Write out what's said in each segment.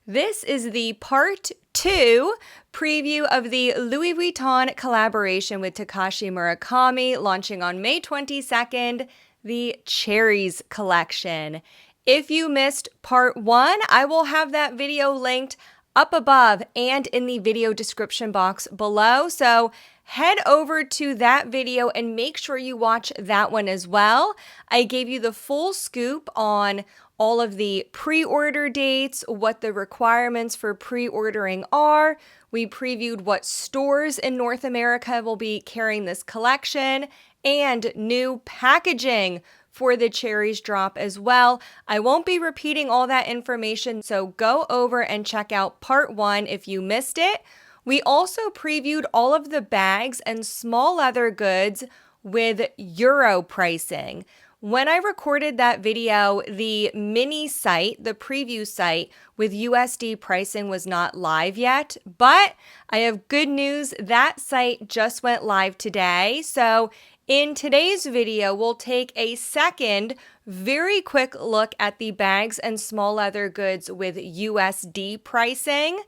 This is the part 2 preview of the Louis Vuitton collaboration with Takashi Murakami launching on May 22nd, the Cherries collection. If you missed part 1, I will have that video linked up above and in the video description box below. So head over to that video and make sure you watch that one as well. I gave you the full scoop on all of the pre-order dates, what the requirements for pre-ordering are. We previewed what stores in North America will be carrying this collection and new packaging for the Cherries drop as well. I won't be repeating all that information, so go over and check out part 1 if you missed it. We also previewed all of the bags and small leather goods with euro pricing. When I recorded that video, the mini site, the preview site with USD pricing was not live yet, but I have good news. That site just went live today. So in today's video, we'll take a second, very quick look at the bags and small leather goods with USD pricing.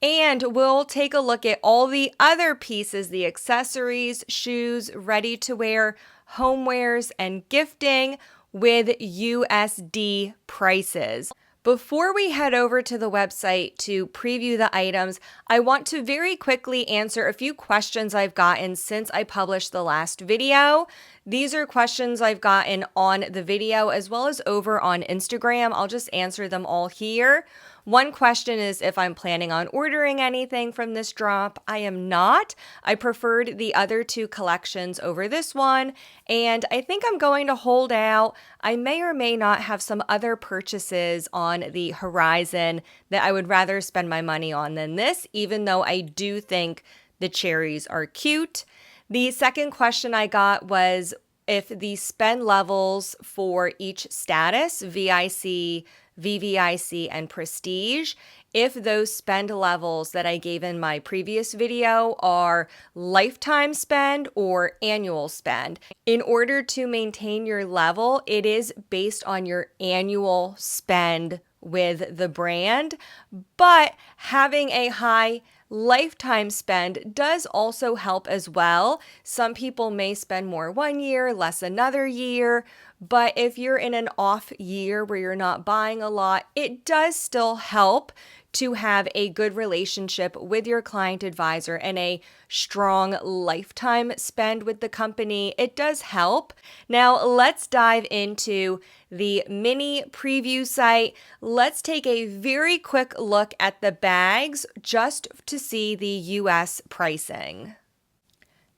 And we'll take a look at all the other pieces, the accessories, shoes, ready to wear, homewares, and gifting with USD prices. Before we head over to the website to preview the items, I want to very quickly answer a few questions I've gotten since I published the last video. These are questions I've gotten on the video as well as over on Instagram. I'll just answer them all here. One question is if I'm planning on ordering anything from this drop. I am not. I preferred the other two collections over this one, and I think I'm going to hold out. I may or may not have some other purchases on the horizon that I would rather spend my money on than this, even though I do think the cherries are cute. The second question I got was if the spend levels for each status, VIC, VVIC, and Prestige, if those spend levels that I gave in my previous video are lifetime spend or annual spend. In order to maintain your level, it is based on your annual spend with the brand, but having a high lifetime spend does also help as well. Some people may spend more one year, less another year, but if you're in an off year where you're not buying a lot, it does still help to have a good relationship with your client advisor and a strong lifetime spend with the company. It does help. Now let's dive into the mini preview site. Let's take a very quick look at the bags just to see the US pricing.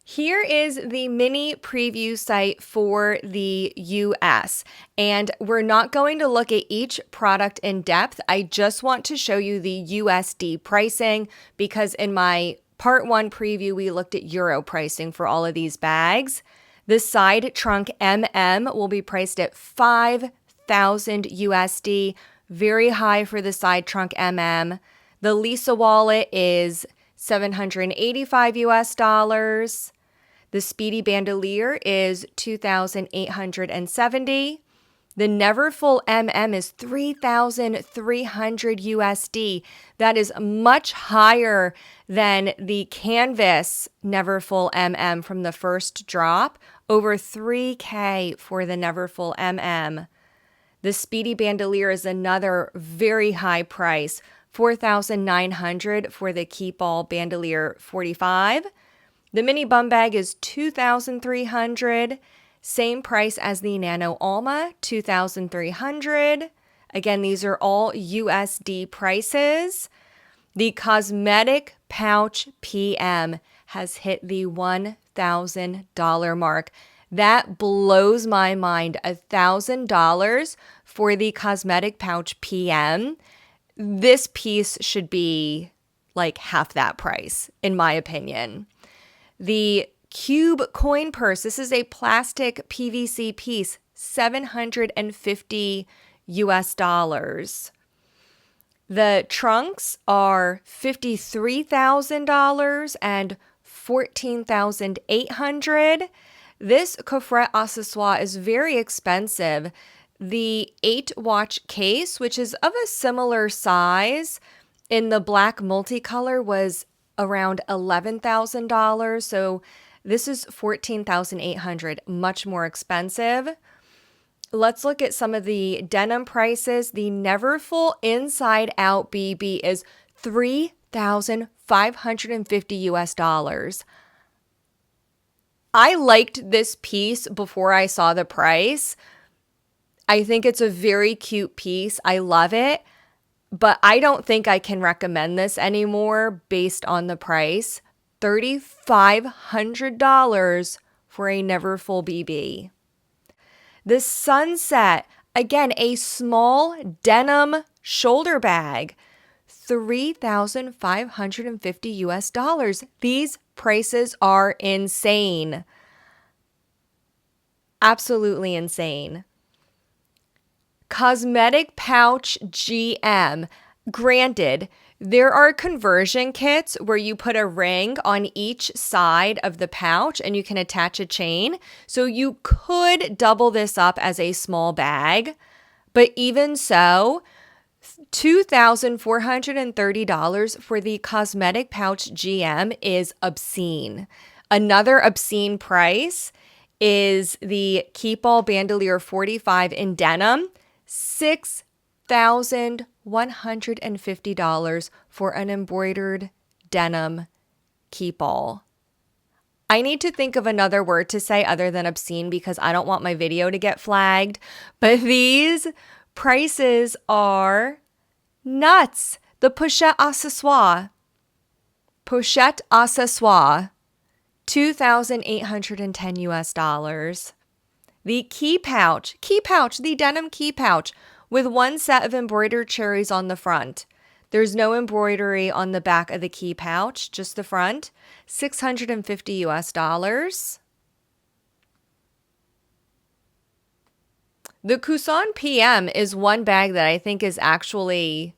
Here is the mini preview site for the US, and we're not going to look at each product in depth. I just want to show you the USD pricing because in my part 1 preview, we looked at euro pricing for all of these bags. The side trunk will be priced at 5,000 USD, very high for the side trunk The Lisa wallet is 785 US dollars. The Speedy Bandolier is 2,870. The Neverfull is 3,300 USD. That is much higher than the Canvas Neverfull from the first drop, over 3K for the Neverfull. The Speedy Bandolier is another very high price, 4,900 for the Keepall Bandolier 45. The mini bum bag is 2,300, same price as the Nano Alma, 2,300. Again, these are all USD prices. The cosmetic pouch PM has hit the $1,000 mark. That blows my mind, $1,000 for the cosmetic pouch PM. This piece should be like half that price, in my opinion. The Cube coin purse, this is a plastic PVC piece, $750 US. The trunks are $53,000 and $14,800. This coffret accessoire is very expensive. The 8-watch case, which is of a similar size in the black multicolor, was around $11,000. So this is $14,800, much more expensive. Let's look at some of the denim prices. The Neverfull Inside Out BB is $3,550 US. I liked this piece before I saw the price. I think it's a very cute piece. I love it, but I don't think I can recommend this anymore based on the price. $3,500 for a Neverfull BB. The Sunset, again, a small denim shoulder bag, $3,550 US. These prices are insane. Absolutely insane. Cosmetic pouch GM. Granted, there are conversion kits where you put a ring on each side of the pouch and you can attach a chain. So you could double this up as a small bag. But even so, $2,430 for the cosmetic pouch GM is obscene. Another obscene price is the Keepall Bandolier 45 in denim, $6,150 for an embroidered denim Keepall. I need to think of another word to say other than obscene because I don't want my video to get flagged, but these prices are nuts. The pochette accessoire, $2,810 US. The key pouch, the denim key pouch with one set of embroidered cherries on the front. There's no embroidery on the back of the key pouch, just the front, $650 US. The Cousin PM is one bag that I think is actually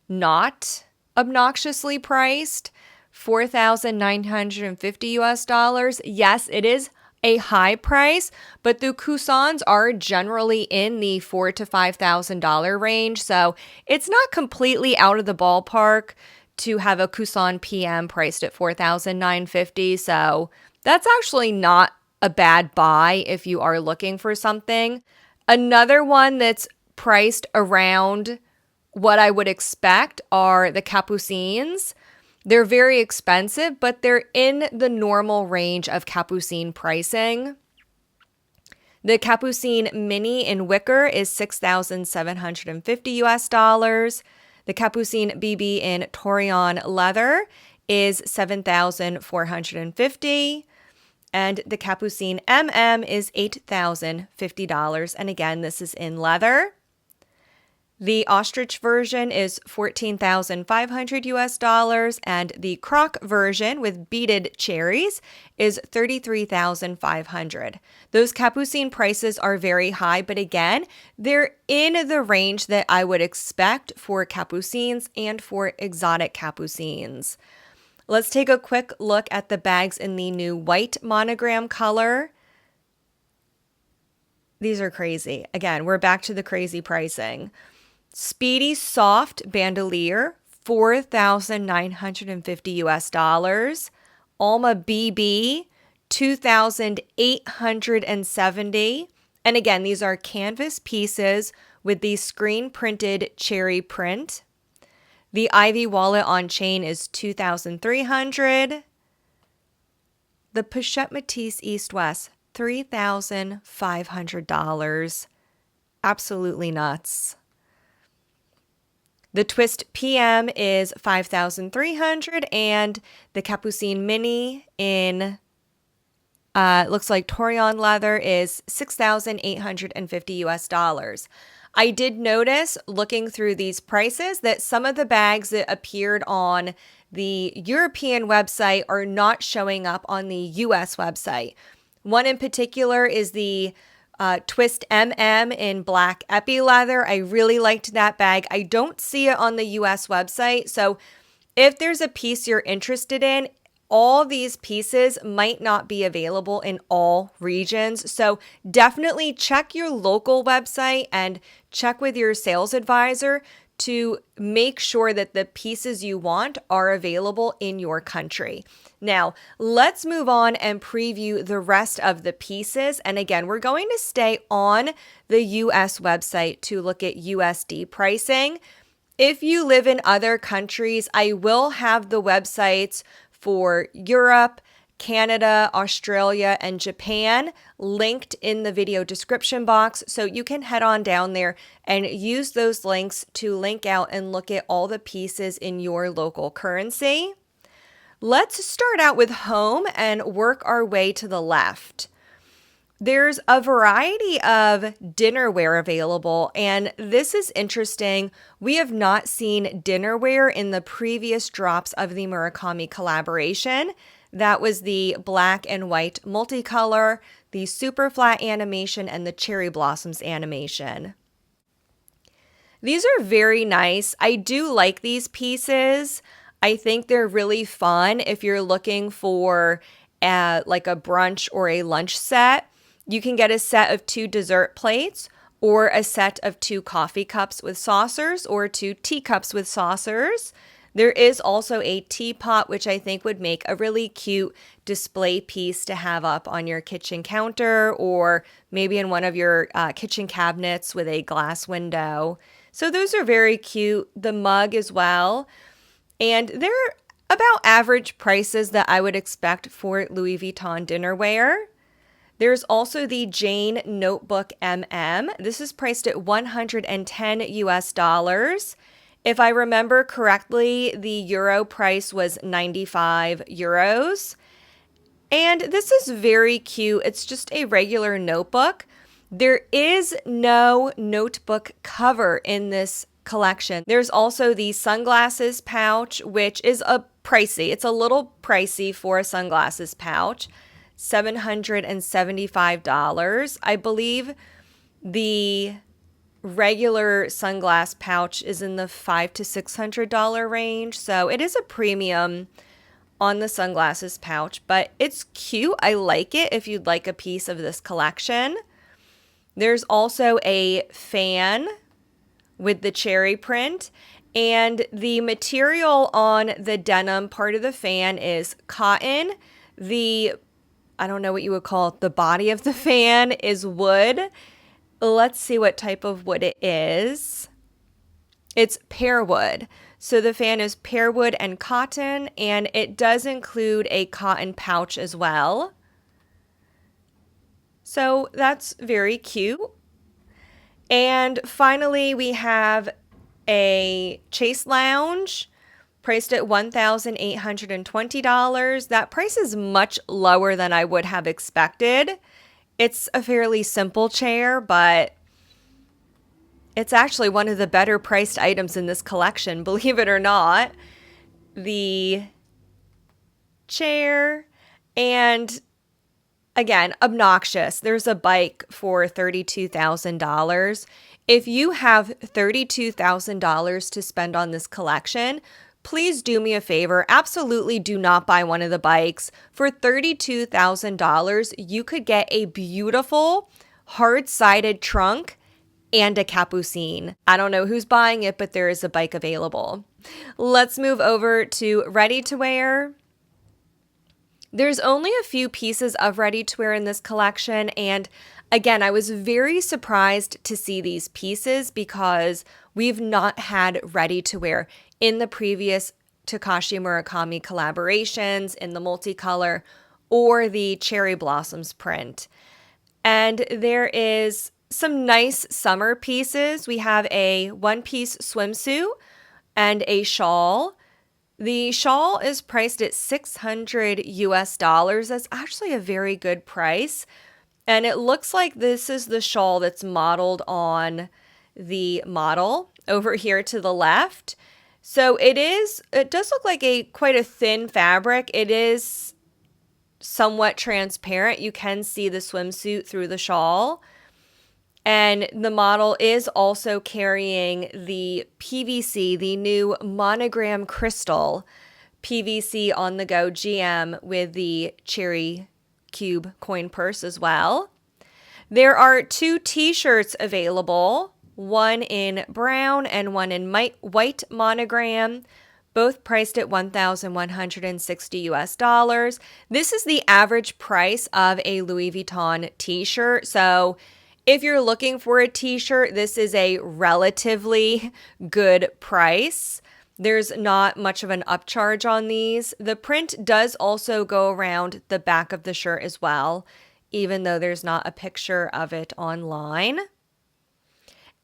not obnoxiously priced, $4,950 US. Yes, it is a high price, but the Cousins are generally in the $4,000 to $5,000 range, so it's not completely out of the ballpark to have a Cousin PM priced at $4,950. So that's actually not a bad buy if you are looking for something. Another one that's priced around what I would expect are the Capucines. They're very expensive, but they're in the normal range of Capucine pricing. The Capucine Mini in wicker is $6,750 US. The Capucine BB in Torion leather is $7,450. And the Capucine MM is $8,050. And again, this is in leather. The ostrich version is $14,500 US, and the croc version with beaded cherries is $33,500. Those Capucine prices are very high, but again, they're in the range that I would expect for Capucines and for exotic Capucines. Let's take a quick look at the bags in the new white monogram color. These are crazy. Again, we're back to the crazy pricing. Speedy Soft Bandolier, $4,950 US. Alma BB, $2,870. And again, these are canvas pieces with the screen printed cherry print. The Ivy wallet on chain is $2,300. The Pochette Matisse East West, $3,500. Absolutely nuts. The Twist PM is $5,300, and the Capucine Mini in looks like Torion leather is $6,850 US. I did notice looking through these prices that some of the bags that appeared on the European website are not showing up on the US website. One in particular is the Twist MM in black epi leather. I really liked that bag. I don't see it on the US website. So if there's a piece you're interested in, all these pieces might not be available in all regions. So definitely check your local website and check with your sales advisor to make sure that the pieces you want are available in your country. Now, let's move on and preview the rest of the pieces. And again, we're going to stay on the US website to look at USD pricing. If you live in other countries, I will have the websites for Europe, Canada, Australia, and Japan linked in the video description box. So you can head on down there and use those links to link out and look at all the pieces in your local currency. Let's start out with home and work our way to the left. There's a variety of dinnerware available, and this is interesting. We have not seen dinnerware in the previous drops of the Murakami collaboration. That was the black and white multicolor, the super flat animation, and the cherry blossoms animation. These are very nice. I do like these pieces. I think they're really fun if you're looking for like a brunch or a lunch set. You can get a set of 2 dessert plates or a set of 2 coffee cups with saucers or 2 teacups with saucers. There is also a teapot, which I think would make a really cute display piece to have up on your kitchen counter or maybe in one of your kitchen cabinets with a glass window. So those are very cute. The mug as well. And they're about average prices that I would expect for Louis Vuitton dinnerware. There's also the Jane Notebook MM. This is priced at $110 US. If I remember correctly, the euro price was 95 euros. And this is very cute. It's just a regular notebook. There is no notebook cover in this collection. There's also the sunglasses pouch, which is pricey. It's a little pricey for a sunglasses pouch. $775. I believe the regular sunglass pouch is in the $500 to $600 range. So it is a premium on the sunglasses pouch, but it's cute. I like it if you'd like a piece of this collection. There's also a fan with the cherry print, and the material on the denim part of the fan is cotton. I don't know what you would call it, the body of the fan is wood. Let's see what type of wood it is. It's pear wood. So the fan is pear wood and cotton, and it does include a cotton pouch as well. So that's very cute. And finally, we have a chase lounge priced at $1,820. That price is much lower than I would have expected. It's a fairly simple chair, but it's actually one of the better priced items in this collection, believe it or not. The chair, and again, obnoxious. There's a bike for $32,000. If you have $32,000 to spend on this collection, please do me a favor. Absolutely do not buy one of the bikes. For $32,000, you could get a beautiful hard-sided trunk and a capucine. I don't know who's buying it, but there is a bike available. Let's move over to ready-to-wear. There's only a few pieces of ready-to-wear in this collection, and again, I was very surprised to see these pieces because we've not had ready-to-wear in the previous Takashi Murakami collaborations in the multicolor or the cherry blossoms print. And there is some nice summer pieces. We have a one-piece swimsuit and a shawl. The shawl is priced at $600 US. That's actually a very good price. And it looks like this is the shawl that's modeled on the model over here to the left. So it does look like quite a thin fabric. It is somewhat transparent. You can see the swimsuit through the shawl. And the model is also carrying the PVC, the new monogram crystal PVC on the go GM with the cherry cube coin purse as well. There are 2 t-shirts available, one in brown and one in white monogram, both priced at $1,160 US. This is the average price of a Louis Vuitton t-shirt. So if you're looking for a t-shirt, this is a relatively good price. There's not much of an upcharge on these. The print does also go around the back of the shirt as well, even though there's not a picture of it online.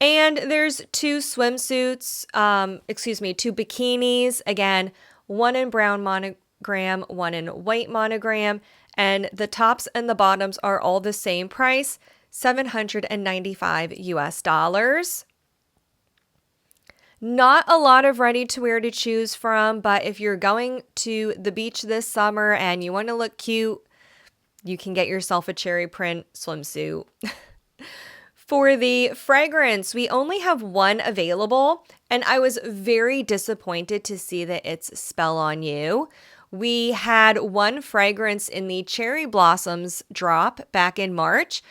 And there's 2 swimsuits, 2 bikinis. Again, one in brown monogram, one in white monogram. And the tops and the bottoms are all the same price, $795 US. Not a lot of ready-to-wear to choose from, but if you're going to the beach this summer and you want to look cute, you can get yourself a cherry print swimsuit. For the fragrance, we only have one available, and I was very disappointed to see that it's Spell on You. We had one fragrance in the Cherry Blossoms drop back in March,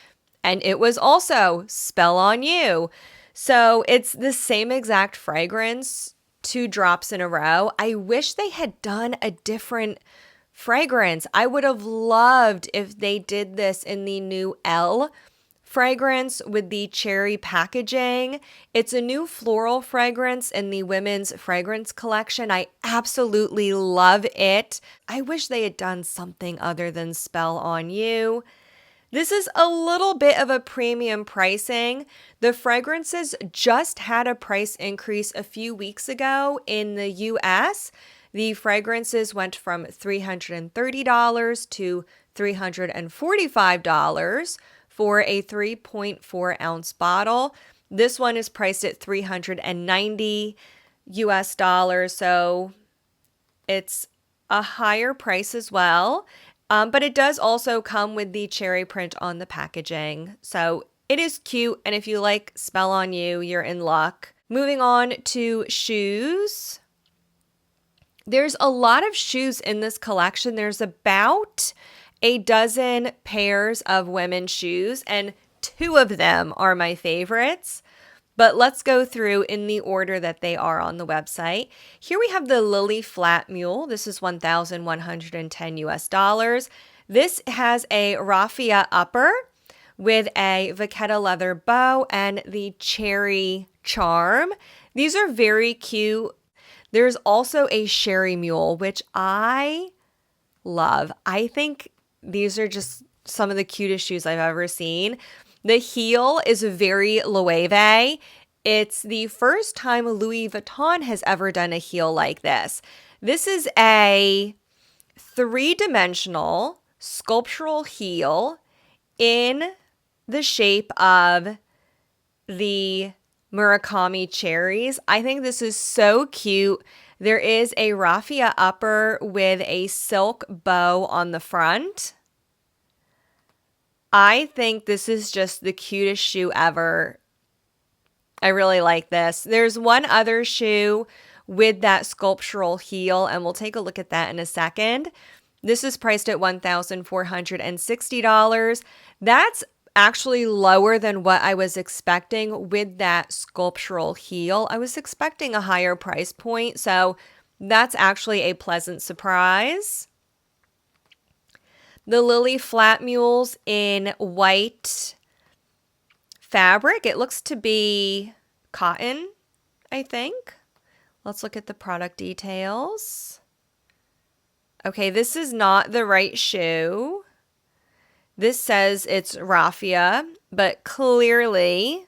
and it was also Spell on You. So it's the same exact fragrance, 2 drops in a row. I wish they had done a different fragrance. I would have loved if they did this in the new Elle fragrance with the cherry packaging. It's a new floral fragrance in the women's fragrance collection. I absolutely love it. I wish they had done something other than Spell on You. This is a little bit of a premium pricing. The fragrances just had a price increase a few weeks ago in the US. The fragrances went from $330 to $345 for a 3.4 ounce bottle. This one is priced at $390 US, so it's a higher price as well. But it does also come with the cherry print on the packaging. So it is cute, and if you like Spell on You, you're in luck. Moving on to shoes. There's a lot of shoes in this collection. There's about a dozen pairs of women's shoes, and 2 of them are my favorites. But let's go through in the order that they are on the website. Here we have the Lily Flat Mule. This is $1,110 US. This has a raffia upper with a vachetta leather bow and the cherry charm. These are very cute. There's also a Sherry Mule, which I love. I think these are just some of the cutest shoes I've ever seen. The heel is very Loewe. It's the first time Louis Vuitton has ever done a heel like this. This is a 3-dimensional sculptural heel in the shape of the Murakami cherries. I think this is so cute. There is a raffia upper with a silk bow on the front. I think this is just the cutest shoe ever. I really like this. There's one other shoe with that sculptural heel, and we'll take a look at that in a second. This is priced at $1,460. That's actually lower than what I was expecting with that sculptural heel. I was expecting a higher price point, so that's actually a pleasant surprise. The Lily Flat Mules in white fabric. It looks to be cotton, I think. Let's look at the product details. Okay, this is not the right shoe. This says it's raffia, but clearly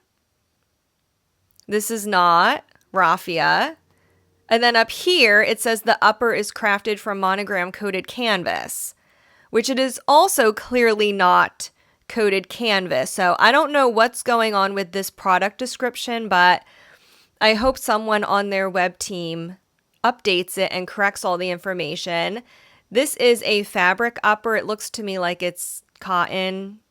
this is not raffia. And then up here, it says the upper is crafted from monogram coated canvas, which it is also clearly not coated canvas. So I don't know what's going on with this product description, but I hope someone on their web team updates it and corrects all the information. This is a fabric upper. It looks to me like it's cotton.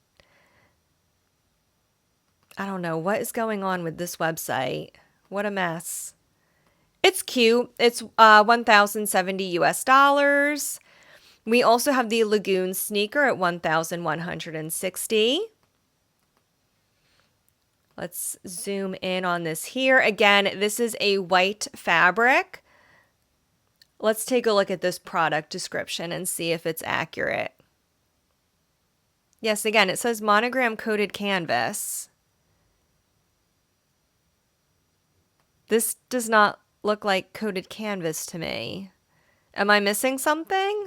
I don't know what is going on with this website. What a mess. It's cute. It's 1,070 US dollars. We also have the Lagoon sneaker at 1,160. Let's zoom in on this here. Again, this is a white fabric. Let's take a look at this product description and see if it's accurate. Yes, again, it says monogram coated canvas. This does not look like coated canvas to me. Am I missing something?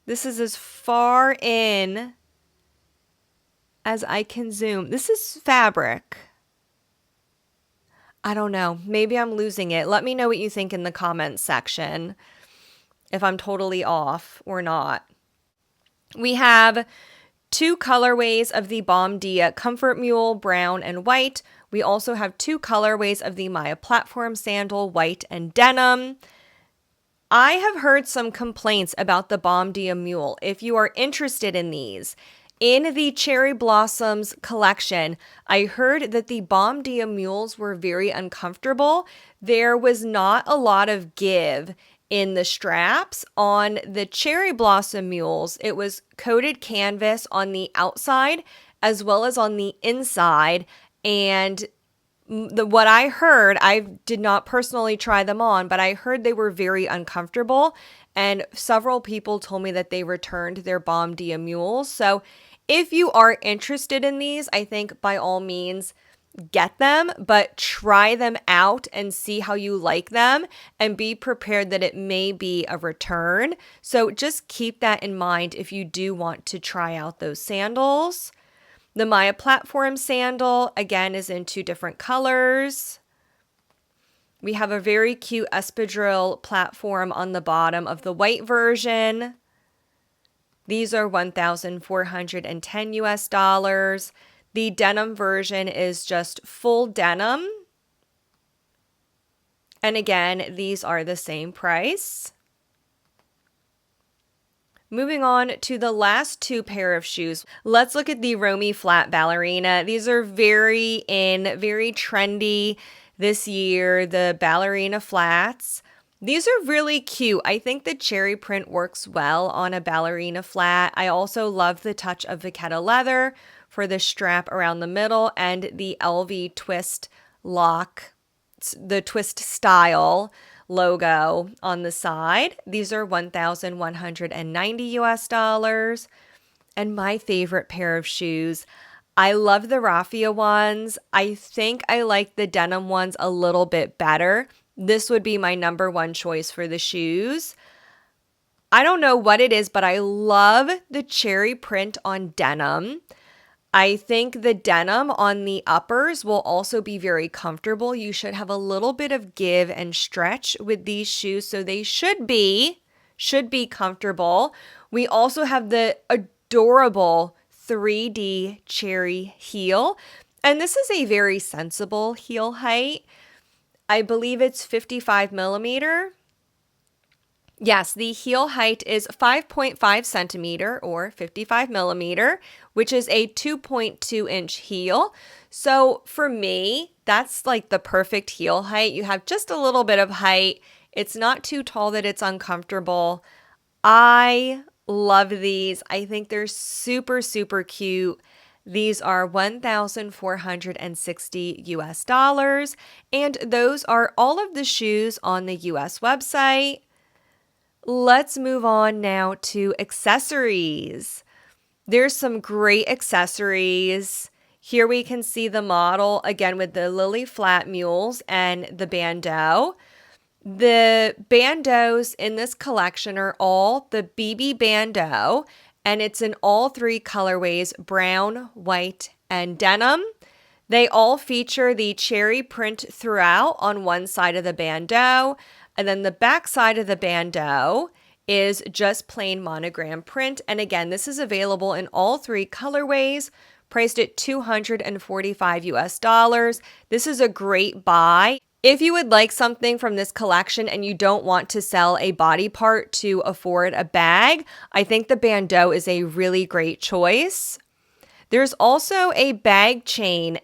This is as far in as I can zoom. This is fabric. I don't know. Maybe I'm losing it. Let me know what you think in the comments section, if I'm totally off or not. We have 2 colorways of the Bomdia Comfort Mule, brown and white. We also have 2 colorways of the Maya Platform Sandal, white and denim. I have heard some complaints about the Bomdia Mule. If you are interested in these, in the Cherry Blossoms collection, I heard that the Bomdia Mules were very uncomfortable. There was not a lot of give in the straps. On the Cherry Blossom Mules, it was coated canvas on the outside as well as on the inside. And what I heard, I did not personally try them on, but I heard they were very uncomfortable. And several people told me that they returned their Bomdia Mules. So if you are interested in these, I think by all means, get them, but try them out and see how you like them and be prepared that it may be a return. So just keep that in mind if you do want to try out those sandals. The Maya Platform Sandal, again, is in 2 different colors. We have a very cute espadrille platform on the bottom of the white version. These are 1,410 US dollars. The denim version is just full denim. And again, these are the same price. Moving on to the last 2 pair of shoes. Let's look at the Romy Flat Ballerina. These are very trendy this year, the ballerina flats. These are really cute. I think the cherry print works well on a ballerina flat. I also love the touch of Vachetta leather for the strap around the middle and the LV twist lock, the twist style logo on the side. These are 1,190 US dollars. And my favorite pair of shoes, I love the raffia ones. I think I like the denim ones a little bit better. This would be my number 1 choice for the shoes. I don't know what it is, but I love the cherry print on denim. I think the denim on the uppers will also be very comfortable. You should have a little bit of give and stretch with these shoes, so they should be comfortable. We also have the adorable 3D cherry heel, and this is a very sensible heel height. I believe it's 55 millimeter. Yes, the heel height is 5.5 centimeter or 55 millimeter, which is a 2.2 inch heel. So for me, that's like the perfect heel height. You have just a little bit of height. It's not too tall that it's uncomfortable. I love these. I think they're super, super cute. These are 1,460 US dollars, and those are all of the shoes on the US website. Let's move on now to accessories. There's some great accessories. Here we can see the model again with the Lily Flat Mules and the bandeau. The bandeaus in this collection are all the BB bandeau, and it's in all 3 colorways, brown, white, and denim. They all feature the cherry print throughout on one side of the bandeau, and then the back side of the bandeau is just plain monogram print. And again, this is available in all 3 colorways, priced at $245 US dollars. This is a great buy. If you would like something from this collection and you don't want to sell a body part to afford a bag, I think the bandeau is a really great choice. There's also a bag chain,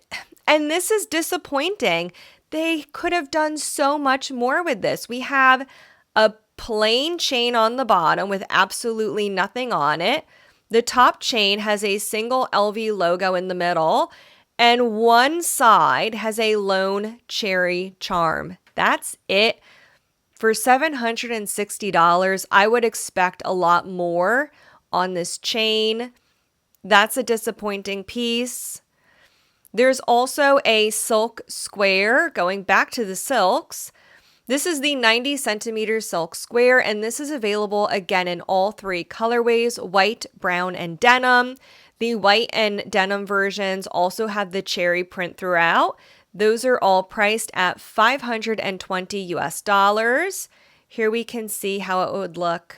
and this is disappointing. They could have done so much more with this. We have a plain chain on the bottom with absolutely nothing on it. The top chain has a single LV logo in the middle, and one side has a lone cherry charm. That's it. For $760, I would expect a lot more on this chain. That's a disappointing piece. There's also a silk square, going back to the silks. This is the 90 centimeter silk square, and this is available again in all three colorways, white, brown, and denim. The white and denim versions also have the cherry print throughout. Those are all priced at 520 US dollars. Here we can see how it would look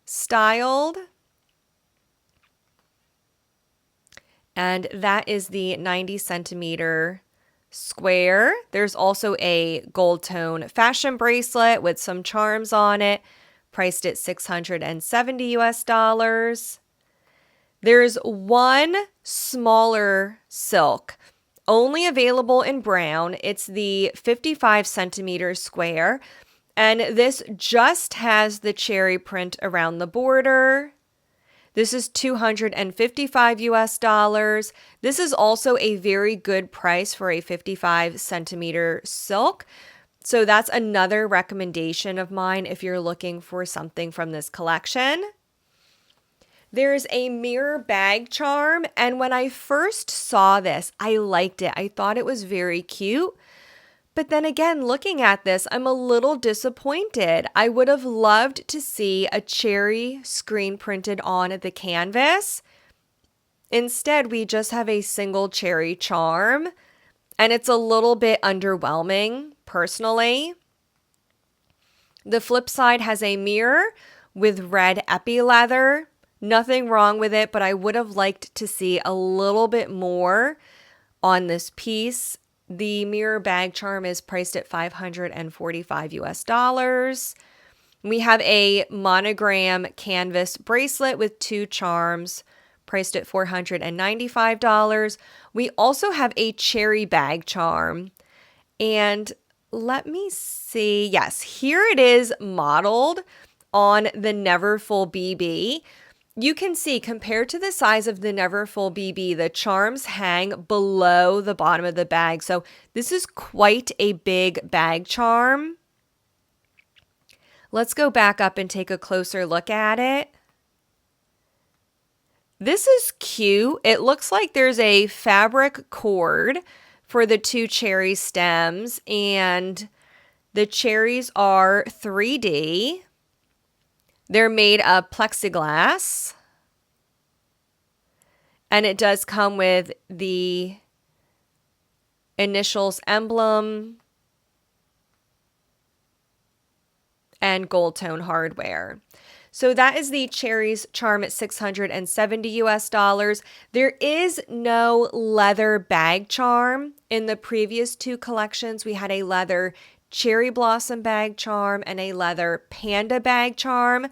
styled. And that is the 90 centimeter square. There's also a gold tone fashion bracelet with some charms on it, priced at 670 US dollars. There's one smaller silk, only available in brown. It's the 55 centimeter square, and this just has the cherry print around the border. This is 255 US dollars. This is also a very good price for a 55 centimeter silk. So that's another recommendation of mine if you're looking for something from this collection. There's a mirror bag charm, and when I first saw this, I liked it. I thought it was very cute. But then again, looking at this, I'm a little disappointed. I would have loved to see a cherry screen printed on the canvas. Instead, we just have a single cherry charm, and it's a little bit underwhelming, personally. The flip side has a mirror with red epi leather. Nothing wrong with it, but I would have liked to see a little bit more on this piece. The mirror bag charm is priced at 545 US dollars. We have a monogram canvas bracelet with two charms, priced at $495. We also have a cherry bag charm. And let me see. Yes, here it is modeled on the Neverfull BB. You can see, compared to the size of the Neverfull BB, the charms hang below the bottom of the bag. So this is quite a big bag charm. Let's go back up and take a closer look at it. This is cute. It looks like there's a fabric cord for the two cherry stems, and the cherries are 3D. They're made of plexiglass, and it does come with the initials emblem and gold tone hardware. So that is the cherries charm at 670 US dollars. There is no leather bag charm. In the previous two collections, we had a leather cherry blossom bag charm and a leather panda bag charm.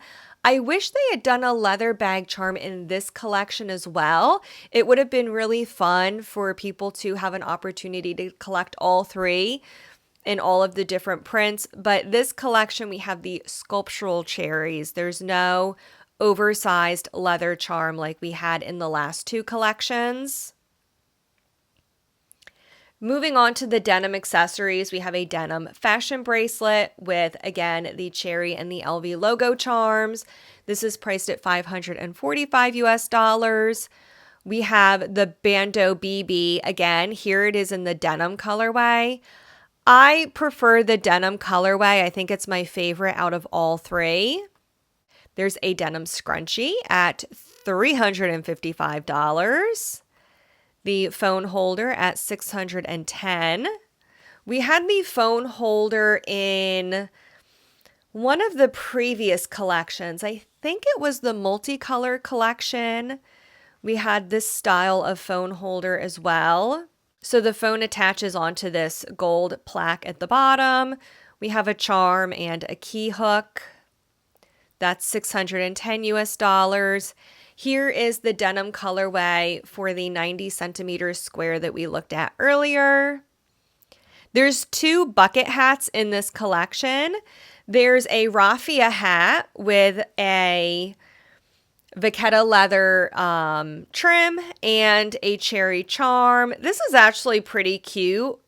I wish they had done a leather bag charm in this collection as well. It would have been really fun for people to have an opportunity to collect all three in all of the different prints. But this collection, we have the sculptural cherries. There's no oversized leather charm like we had in the last two collections. Moving on to the denim accessories, we have a denim fashion bracelet with, again, the cherry and the LV logo charms. This is priced at 545 US dollars. We have the Bandeau BB. Again, here it is in the denim colorway. I prefer the denim colorway. I think it's my favorite out of all three. There's a denim scrunchie at $355. The phone holder at $610. We had the phone holder in one of the previous collections. I think it was the multicolor collection. We had this style of phone holder as well. So the phone attaches onto this gold plaque at the bottom. We have a charm and a key hook. That's 610 US dollars. Here is the denim colorway for the 90 centimeter square that we looked at earlier. There's 2 bucket hats in this collection. There's a raffia hat with a vachetta leather trim and a cherry charm. This is actually pretty cute.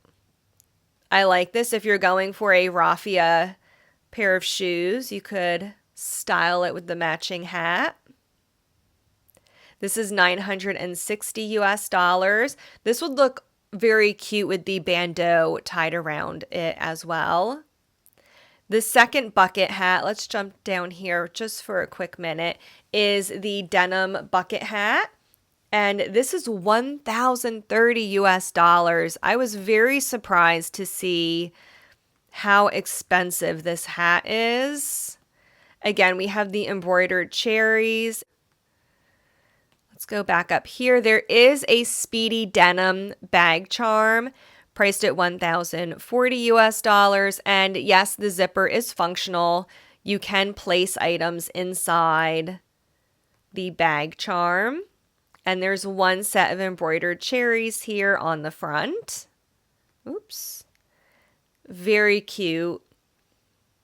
I like this. If you're going for a raffia pair of shoes, you could style it with the matching hat. This is $960 US. This would look very cute with the bandeau tied around it as well. The second bucket hat, let's jump down here just for a quick minute, is the denim bucket hat. And this is $1,030 US. I was very surprised to see how expensive this hat is. Again, we have the embroidered cherries. Let's go back up here. There is a Speedy denim bag charm priced at $1,040 US. And yes, the zipper is functional. You can place items inside the bag charm. And there's 1 set of embroidered cherries here on the front. Oops. Very cute.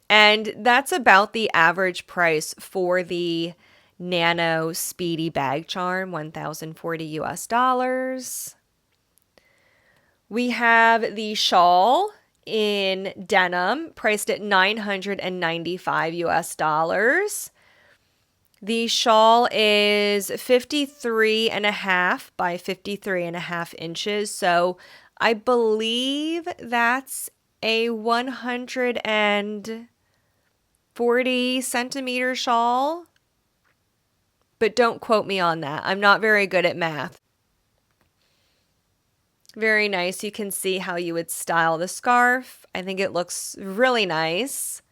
And that's about the average price for the Nano Speedy bag charm, $1,040 US. We have the shawl in denim, priced at $995 US. The shawl is 53.5 by 53.5 inches. So I believe that's a 140 centimeter shawl. But don't quote me on that. I'm not very good at math. Very nice. You can see how you would style the scarf. I think it looks really nice.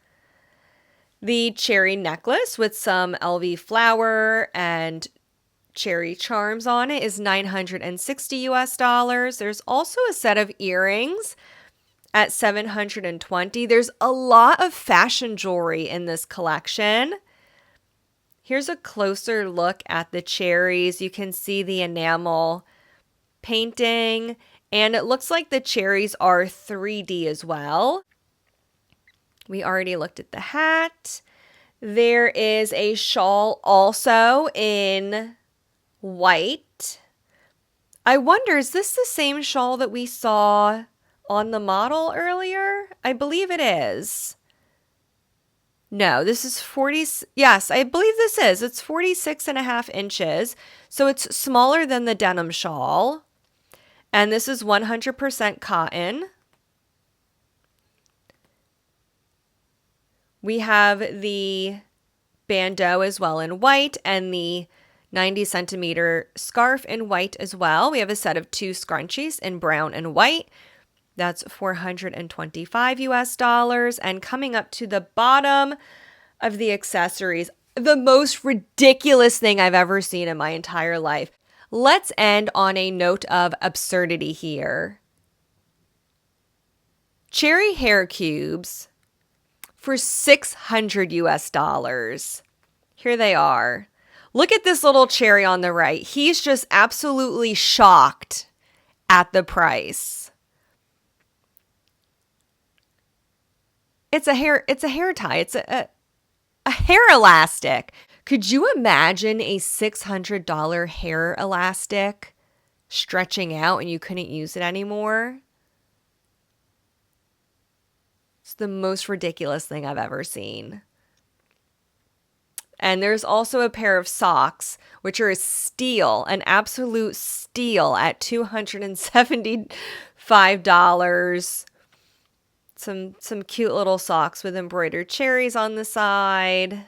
The cherry necklace with some LV flower and cherry charms on it is $960 US. There's also a set of earrings at $720. There's a lot of fashion jewelry in this collection. Here's a closer look at the cherries. You can see the enamel painting, and it looks like the cherries are 3D as well. We already looked at the hat. There is a shawl also in white. I wonder, is this the same shawl that we saw on the model earlier? I believe it is. No, this is 40. Yes, I believe this is. It's 46.5 inches. So it's smaller than the denim shawl. And this is 100% cotton. We have the bandeau as well in white and the 90 centimeter scarf in white as well. We have a set of 2 scrunchies in brown and white. That's $425 US. And coming up to the bottom of the accessories, the most ridiculous thing I've ever seen in my entire life. Let's end on a note of absurdity here. Cherry hair cubes for $600 US. Here they are. Look at this little cherry on the right. He's just absolutely shocked at the price. It's a hair tie. It's a hair elastic. Could you imagine a $600 hair elastic stretching out and you couldn't use it anymore? It's the most ridiculous thing I've ever seen. And there's also a pair of socks, which are a steal, an absolute steal at $275. Some cute little socks with embroidered cherries on the side.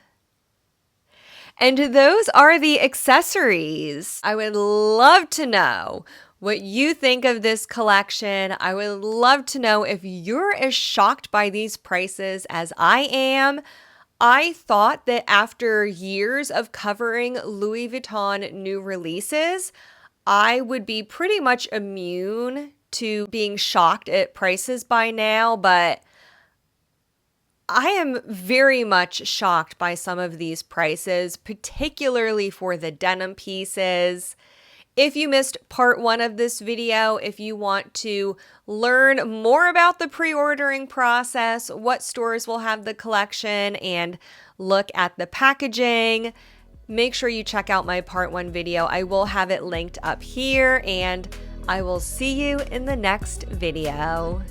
And those are the accessories. I would love to know what you think of this collection. I would love to know if you're as shocked by these prices as I am. I thought that after years of covering Louis Vuitton new releases, I would be pretty much immune to being shocked at prices by now, but I am very much shocked by some of these prices, particularly for the denim pieces. If you missed part 1 of this video, if you want to learn more about the pre-ordering process, what stores will have the collection, and look at the packaging, make sure you check out my part 1 video. I will have it linked up here, and I will see you in the next video.